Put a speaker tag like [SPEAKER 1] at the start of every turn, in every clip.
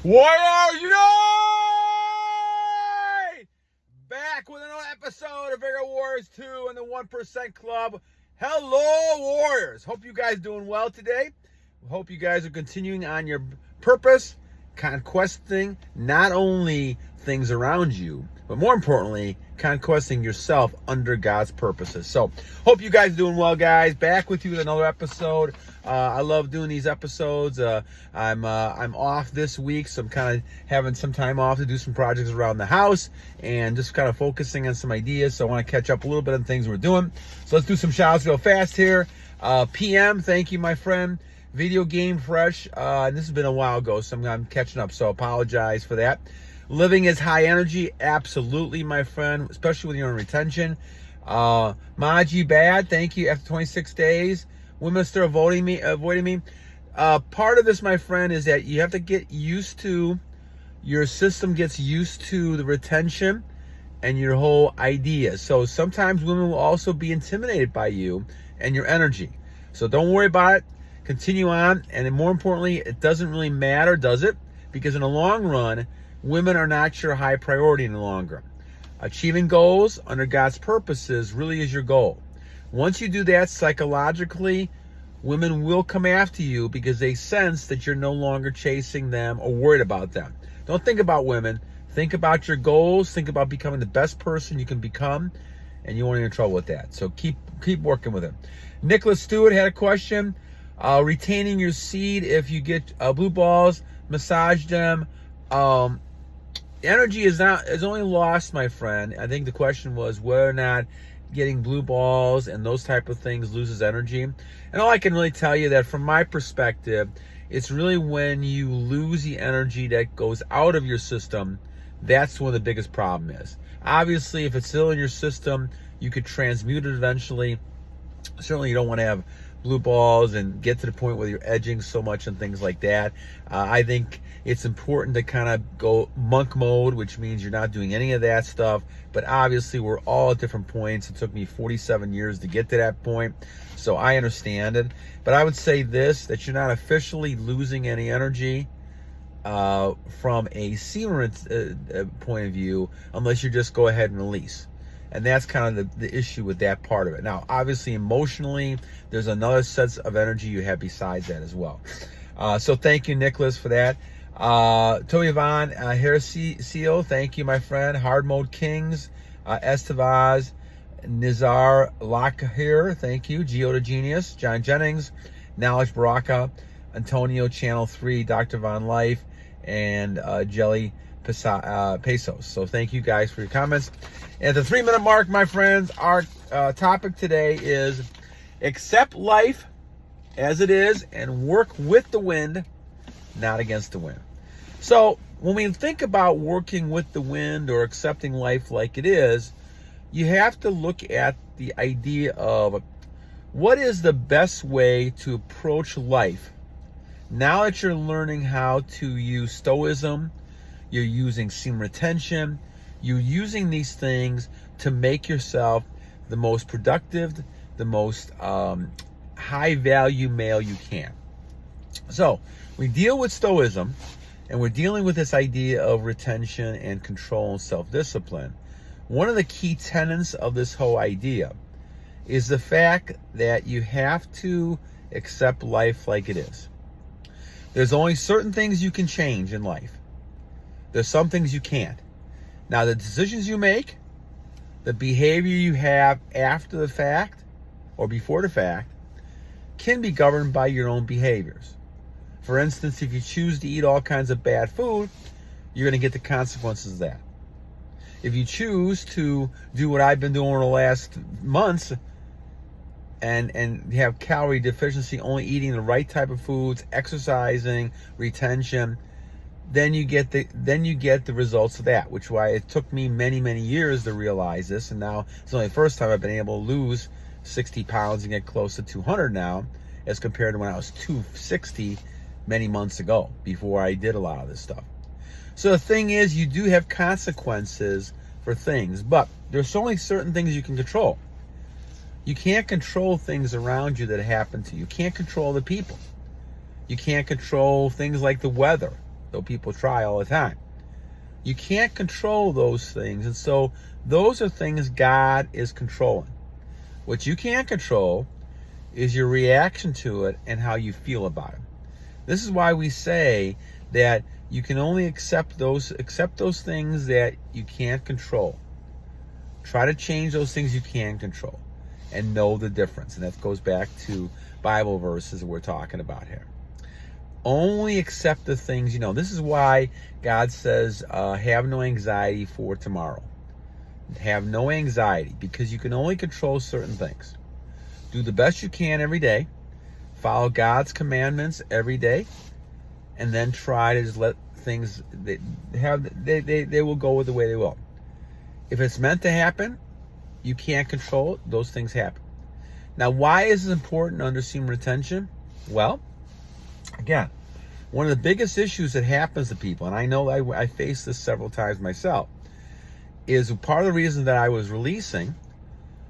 [SPEAKER 1] Warriors Unite! Back with another episode of Bigger Warriors 2 and the 1% Club. Hello, Warriors. Hope you guys doing well today. Hope you guys are continuing on your purpose, conquesting not only things around you, but more importantly, conquesting yourself under God's purposes. So, hope you guys are doing well, guys. Back with you with another episode. I love doing these episodes. I'm off this week, so I'm kind of having some time off to do some projects around the house and just kind of focusing on some ideas. So I want to catch up a little bit on things we're doing. So let's do some shout outs real fast here. PM, thank you, my friend. Video Game Fresh. And this has been a while ago, so I'm catching up. So apologize for that. Living is high energy, absolutely, my friend, especially when you're on retention. Maji Bad, thank you. After 26 days. Women still avoiding me. Part of this, my friend, is that you have to get used to, your system gets used to the retention and your whole idea. So sometimes women will also be intimidated by you and your energy. So don't worry about it. Continue on. And then more importantly, it doesn't really matter, does it? Because in the long run, women are not your high priority any longer. Achieving goals under God's purposes really is your goal. Once you do that psychologically, women will come after you because they sense that you're no longer chasing them or worried about them. Don't think about women. Think about your goals. Think about becoming the best person you can become, and you won't get in trouble with that. So keep working with it. Nicholas Stuart had a question. Retaining your seed if you get blue balls, massage them. Energy is only lost, my friend. I think the question was whether or not getting blue balls and those type of things loses energy. And all I can really tell you that from my perspective, it's really when you lose the energy that goes out of your system, that's when the biggest problem is. Obviously, if it's still in your system, you could transmute it eventually. Certainly you don't want to have blue balls and get to the point where you're edging so much and things like that. I think it's important to kind of go monk mode, which means you're not doing any of that stuff. But obviously, we're all at different points. It took me 47 years to get to that point, so I understand it. But I would say this, that you're not officially losing any energy from a semen point of view unless you just go ahead and release. And that's kind of the issue with that part of it. Now, obviously, emotionally, there's another set of energy you have besides that as well. So thank you, Nicholas, for that. Tobe Von, heirseele, thank you, my friend. Hard Mode Kings, Estevez, Nizar Lekhdhir, thank you. Geo the Genius, John Jennings, Knowledge Berakah, Antonio, Channel 3, Dr. Von Life, and Jelly Pesos. So thank you guys for your comments. At the 3-minute mark, my friends, our topic today is accept life as it is and work with the wind, not against the wind. So when we think about working with the wind or accepting life like it is, you have to look at the idea of what is the best way to approach life. Now that you're learning how to use stoicism, you're using semen retention, you're using these things to make yourself the most productive, the most high value male you can. So we deal with stoicism, and we're dealing with this idea of retention and control and self-discipline. One of the key tenets of this whole idea is the fact that you have to accept life like it is. There's only certain things you can change in life. There's some things you can't. Now, the decisions you make, the behavior you have after the fact or before the fact can be governed by your own behaviors. For instance, if you choose to eat all kinds of bad food, you're going to get the consequences of that. If you choose to do what I've been doing over the last months and have calorie deficiency, only eating the right type of foods, exercising, retention, then you get the results of that, which is why it took me many years to realize this, and now it's only the first time I've been able to lose 60 pounds and get close to 200 now, as compared to when I was 260 many months ago, before I did a lot of this stuff. So the thing is, you do have consequences for things, but there's only certain things you can control. You can't control things around you that happen to you. You can't control the people. You can't control things like the weather. though people try all the time. You can't control those things, and so those are things God is controlling. What you can't control is your reaction to it and how you feel about it. This is why we say that you can only accept those things that you can't control. Try to change those things you can control and know the difference. And that goes back to Bible verses that we're talking about here. Only accept the things you know. This is why God says, have no anxiety for tomorrow. Have no anxiety, because you can only control certain things. Do the best you can every day. Follow God's commandments every day. And then try to just let things, they will go with the way they will. If it's meant to happen, you can't control it. Those things happen. Now, why is it important to understand retention? Well, again, one of the biggest issues that happens to people, and I know I faced this several times myself, is part of the reason that I was releasing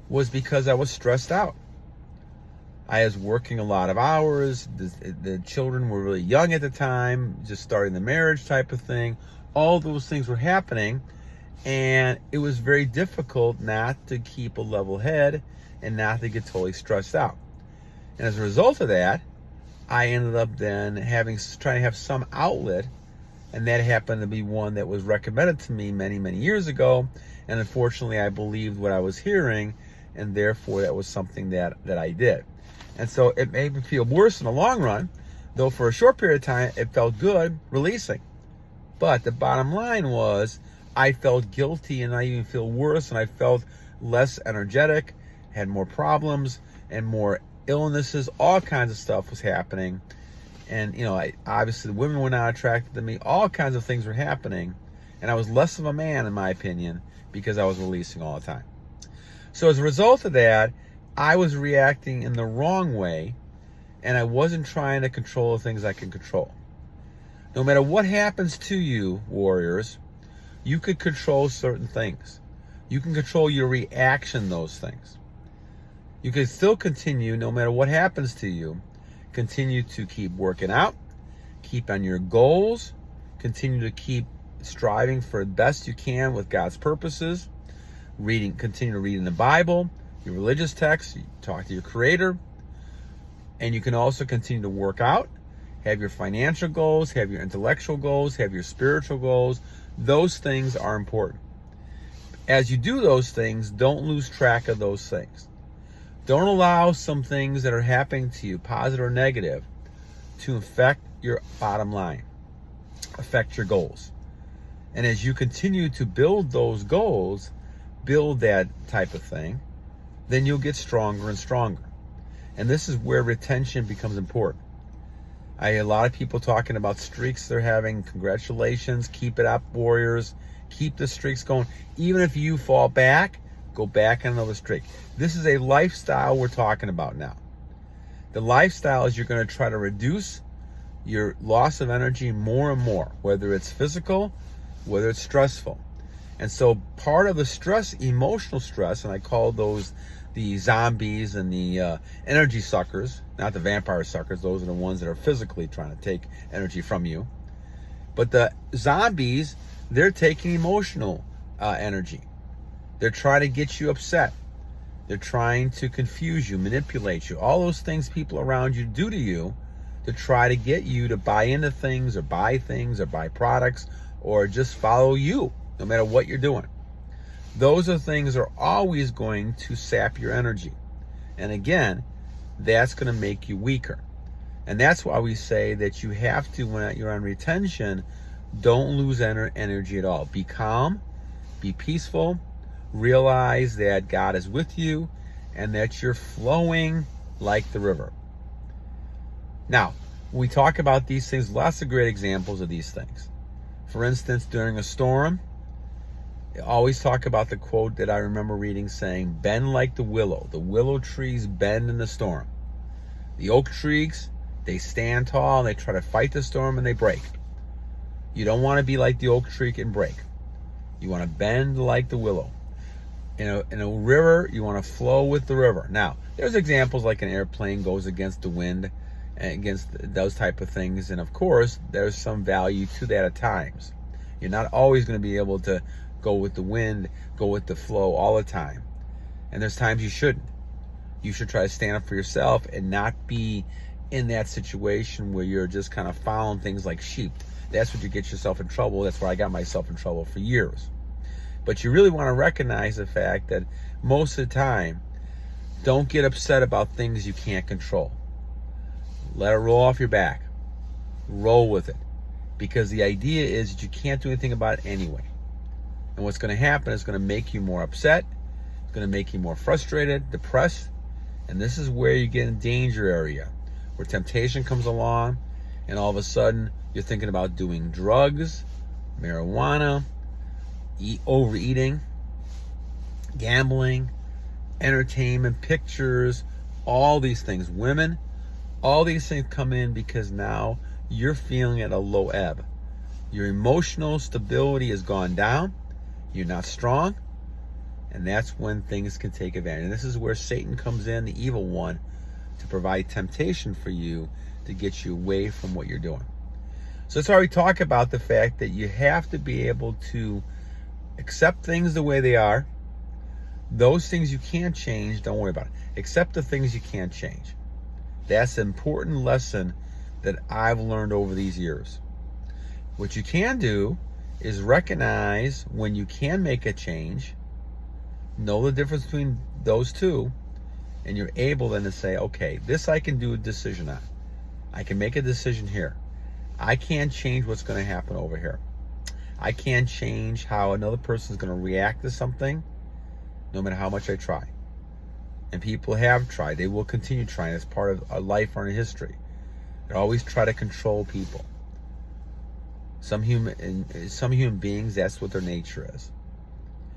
[SPEAKER 1] was because I was stressed out. I was working a lot of hours. The children were really young at the time, just starting the marriage type of thing. All those things were happening, and it was very difficult not to keep a level head and not to get totally stressed out. And as a result of that, I ended up then trying to have some outlet, and that happened to be one that was recommended to me many, many years ago. And unfortunately, I believed what I was hearing, and therefore that was something that I did. And so it made me feel worse in the long run, though for a short period of time, it felt good releasing. But the bottom line was I felt guilty, and I even feel worse, and I felt less energetic, had more problems and more illnesses, all kinds of stuff was happening. And, obviously the women were not attracted to me. All kinds of things were happening. And I was less of a man, in my opinion, because I was releasing all the time. So as a result of that, I was reacting in the wrong way, and I wasn't trying to control the things I can control. No matter what happens to you, warriors, you could control certain things. You can control your reaction to those things. You can still continue, no matter what happens to you, continue to keep working out, keep on your goals, continue to keep striving for the best you can with God's purposes, continue reading the Bible, your religious texts, you talk to your Creator, and you can also continue to work out, have your financial goals, have your intellectual goals, have your spiritual goals. Those things are important. As you do those things, don't lose track of those things. Don't allow some things that are happening to you, positive or negative, to affect your bottom line, affect your goals. And as you continue to build those goals, build that type of thing, then you'll get stronger and stronger. And this is where retention becomes important. I hear a lot of people talking about streaks they're having. Congratulations. Keep it up, warriors. Keep the streaks going. Even if you fall back, go back on another streak. This is a lifestyle we're talking about now. The lifestyle is you're going to try to reduce your loss of energy more and more, whether it's physical, whether it's stressful. And so part of the stress, emotional stress, and I call those the zombies and the energy suckers, not the vampire suckers. Those are the ones that are physically trying to take energy from you. But the zombies, they're taking emotional energy. They're trying to get you upset. They're trying to confuse you, manipulate you. All those things people around you do to you to try to get you to buy into things or buy products or just follow you, no matter what you're doing. Those are things that are always going to sap your energy. And again, that's going to make you weaker. And that's why we say that you have to, when you're on retention, don't lose energy at all. Be calm, be peaceful, realize that God is with you and that you're flowing like the river. Now, when we talk about these things, lots of great examples of these things. For instance, during a storm, I always talk about the quote that I remember reading saying, bend like the willow. The willow trees bend in the storm. The oak trees, they stand tall and they try to fight the storm and they break. You don't want to be like the oak tree and break. You want to bend like the willow. In a river, you want to flow with the river. Now, there's examples like an airplane goes against the wind. against those type of things. And of course, there's some value to that at times. You're not always going to be able to go with the wind, go with the flow all the time. And there's times you shouldn't. You should try to stand up for yourself and not be in that situation where you're just kind of following things like sheep. That's what you get yourself in trouble. That's where I got myself in trouble for years. But you really want to recognize the fact that most of the time, don't get upset about things you can't control. Let it roll off your back. Roll with it. Because the idea is that you can't do anything about it anyway. And what's going to happen is going to make you more upset. It's going to make you more frustrated, depressed. And this is where you get in danger area, where temptation comes along, and all of a sudden you're thinking about doing drugs, marijuana, overeating, gambling, entertainment, pictures, all these things, women, all these things come in because now you're feeling at a low ebb. Your emotional stability has gone down. You're not strong. And that's when things can take advantage. And this is where Satan comes in, the evil one, to provide temptation for you to get you away from what you're doing. So that's why we talk about the fact that you have to be able to accept things the way they are. Those things you can't change, don't worry about it. Accept the things you can't change. That's an important lesson that I've learned over these years. What you can do is recognize when you can make a change, know the difference between those two, and you're able then to say, okay, this I can do a decision on. I can make a decision here. I can't change what's going to happen over here. I can't change how another person is going to react to something, no matter how much I try. And people have tried. They will continue trying. It's part of our life or our history. They always try to control people. Some human beings, that's what their nature is.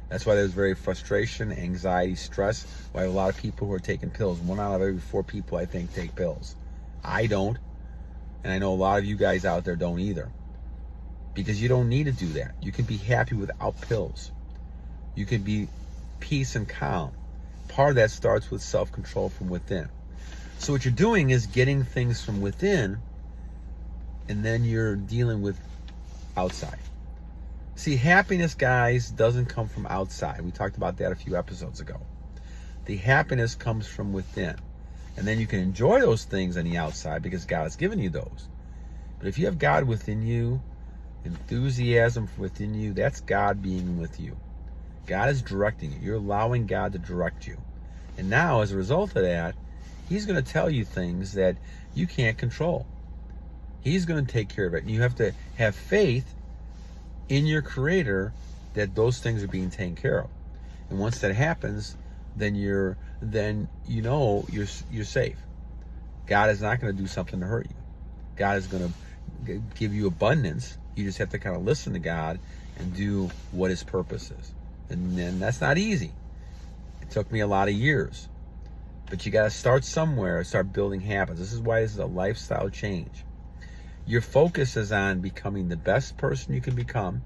[SPEAKER 1] That's why there's very frustration, anxiety, stress. Why a lot of people who are taking pills. 1 out of every 4 people, I think, take pills. I don't. And I know a lot of you guys out there don't either. Because you don't need to do that. You can be happy without pills. You can be peace and calm. Part of that starts with self-control from within. So what you're doing is getting things from within, and then you're dealing with outside. See, happiness, guys, doesn't come from outside. We talked about that a few episodes ago. The happiness comes from within. And then you can enjoy those things on the outside because God has given you those. But if you have God within you, enthusiasm within you, that's God being with you. God is directing you. You're allowing God to direct you. And now, as a result of that, He's going to tell you things that you can't control. He's going to take care of it. And you have to have faith in your Creator that those things are being taken care of. And once that happens, then you're safe. God is not going to do something to hurt you. God is going to give you abundance. You just have to kind of listen to God and do what His purpose is. And then that's not easy. It took me a lot of years. But you got to start somewhere, start building habits. This is why this is a lifestyle change. Your focus is on becoming the best person you can become,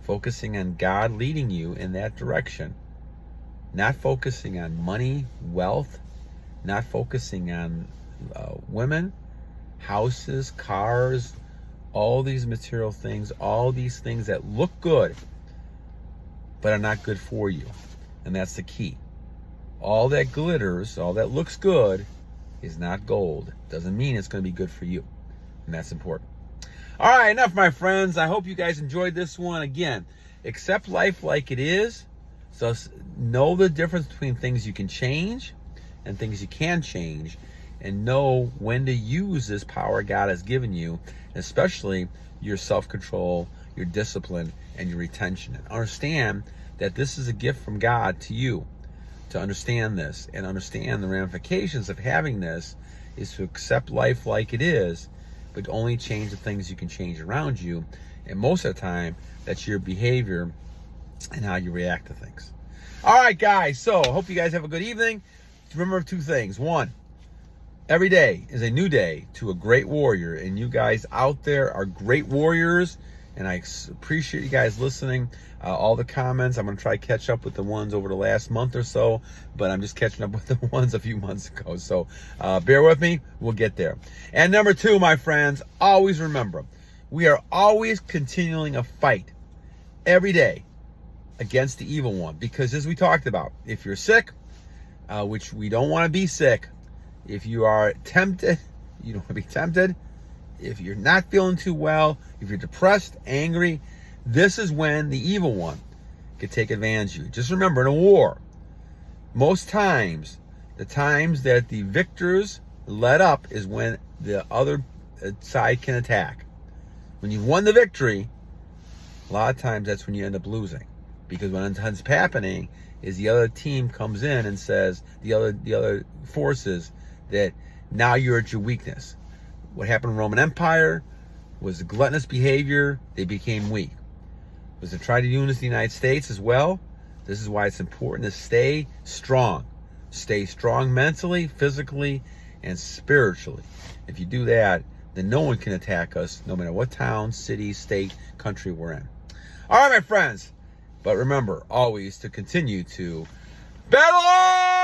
[SPEAKER 1] focusing on God leading you in that direction, not focusing on money, wealth, not focusing on women, houses, cars, all these material things, all these things that look good, but are not good for you. And that's the key. All that glitters, all that looks good is not gold. Doesn't mean it's going to be good for you. And that's important. All right, enough, my friends. I hope you guys enjoyed this one. Again, accept life like it is. So know the difference between things you can change and things you can change. And know when to use this power God has given you, especially your self-control, your discipline, and your retention. And understand that this is a gift from God to you. To understand this and understand the ramifications of having this is to accept life like it is, but only change the things you can change around you. And most of the time, that's your behavior and how you react to things. All right, guys. So hope you guys have a good evening. Remember 2 things. 1, every day is a new day to a great warrior. And you guys out there are great warriors. and I appreciate you guys listening. All the comments, I'm going to try to catch up with the ones over the last month or so, but I'm just catching up with the ones a few months ago. So bear with me. We'll get there. And number 2, my friends, always remember, we are always continuing a fight every day against the evil one. Because as we talked about, if you're sick, which we don't want to be sick, if you are tempted, you don't want to be tempted. If you're not feeling too well, if you're depressed, angry, this is when the evil one could take advantage of you. Just remember, in a war, most times, the times that the victors let up is when the other side can attack. When you've won the victory, a lot of times that's when you end up losing. Because what ends up happening is the other team comes in and says, the other forces, that now you're at your weakness. What happened in the Roman Empire was the gluttonous behavior. They became weak. It was to try to unite the United States as well. This is why it's important to stay strong. Stay strong mentally, physically, and spiritually. If you do that, then no one can attack us, no matter what town, city, state, country we're in. All right, my friends. But remember, always to continue to battle on!